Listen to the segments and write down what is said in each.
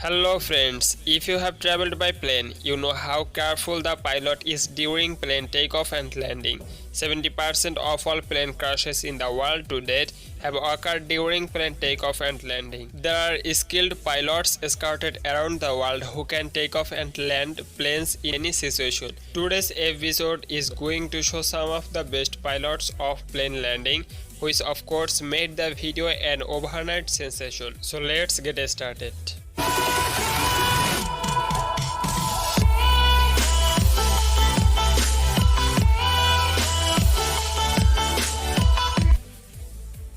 Hello friends, if you have traveled by plane, you know how careful the pilot is during plane takeoff and landing. 70% of all plane crashes in the world to date have occurred during plane takeoff and landing. There are skilled pilots scattered around the world who can take off and land planes in any situation. Today's episode is going to show some of the best pilots of plane landing, which of course made the video an overnight sensation. So let's get started.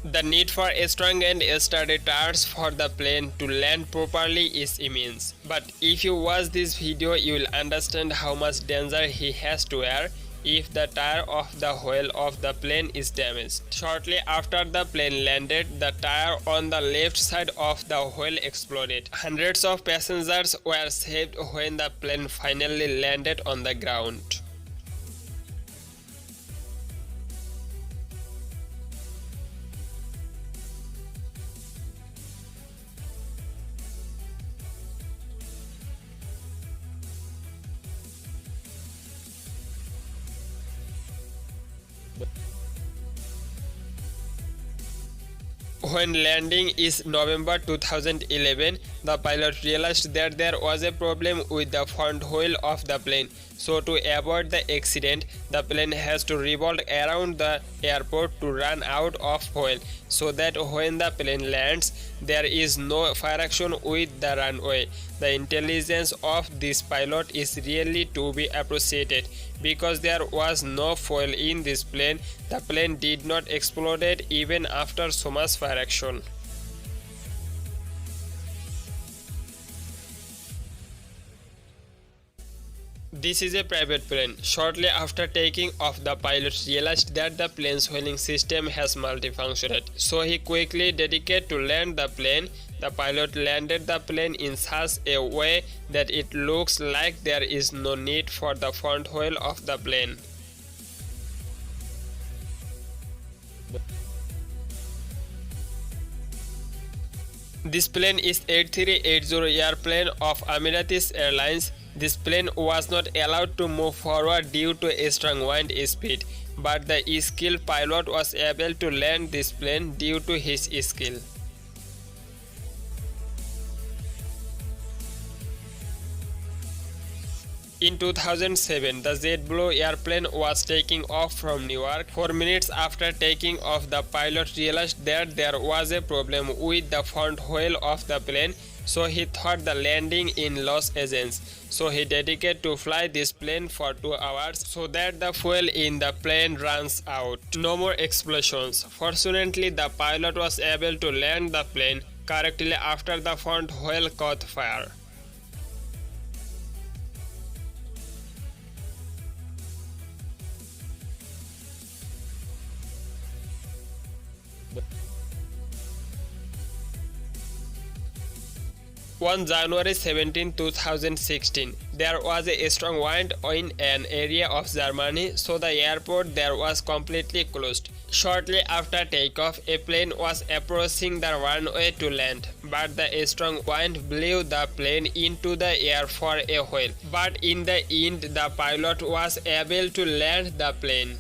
The need for strong and sturdy tires for the plane to land properly is immense. But if you watch this video, you will understand how much danger he has to wear if the tire of the wheel of the plane is damaged. Shortly after the plane landed, the tire on the left side of the wheel exploded. Hundreds of passengers were saved when the plane finally landed on the ground. When landing is November 2011, the pilot realized that there was a problem with the front wheel of the plane. So to avoid the accident, the plane has to revolve around the airport to run out of fuel, so that when the plane lands, there is no friction with the runway. The intelligence of this pilot is really to be appreciated. Because there was no fuel in this plane, the plane did not explode even after so much friction. This is a private plane. Shortly after taking off, the pilot realized that the plane's fueling system has malfunctioned. So he quickly dedicated to land the plane. The pilot landed the plane in such a way that it looks like there is no need for the front wheel of the plane. This plane is 8380 airplane of Emirates Airlines. This plane was not allowed to move forward due to a strong wind speed, but the skilled pilot was able to land this plane due to his skill. In 2007, the JetBlue airplane was taking off from New York. 4 minutes after taking off, the pilot realized that there was a problem with the front wheel of the plane, so he thought the landing in Los Angeles. So he dedicated to fly this plane for 2 hours so that the fuel in the plane runs out. No more explosions. Fortunately, the pilot was able to land the plane correctly after the front wheel caught fire. On January 17, 2016, there was a strong wind in an area of Germany, so the airport there was completely closed. Shortly after takeoff, a plane was approaching the runway to land, but the strong wind blew the plane into the air for a while. But in the end, the pilot was able to land the plane.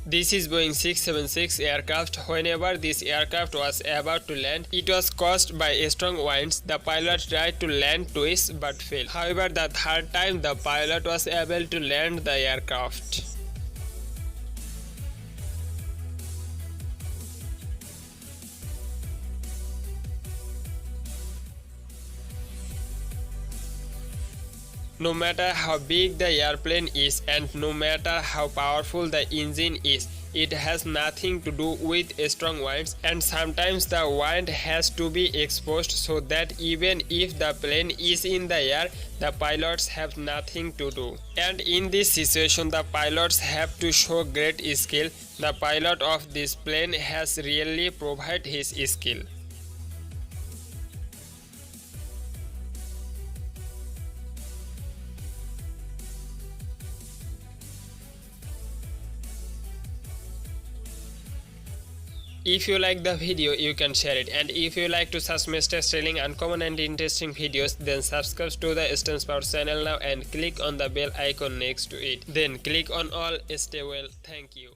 This is Boeing 676 aircraft. Whenever this aircraft was about to land, it was caused by strong winds. The pilot tried to land twice but failed. However, the third time the pilot was able to land the aircraft. No matter how big the airplane is and no matter how powerful the engine is, it has nothing to do with strong winds, and sometimes the wind has to be exposed so that even if the plane is in the air, the pilots have nothing to do. And in this situation, the pilots have to show great skill. The pilot of this plane has really provided his skill. If you like the video, you can share it, and if you like to such masters trailing uncommon and interesting videos, then subscribe to the Stance Power channel now and click on the bell icon next to it. Then click on all. Stay well. Thank you.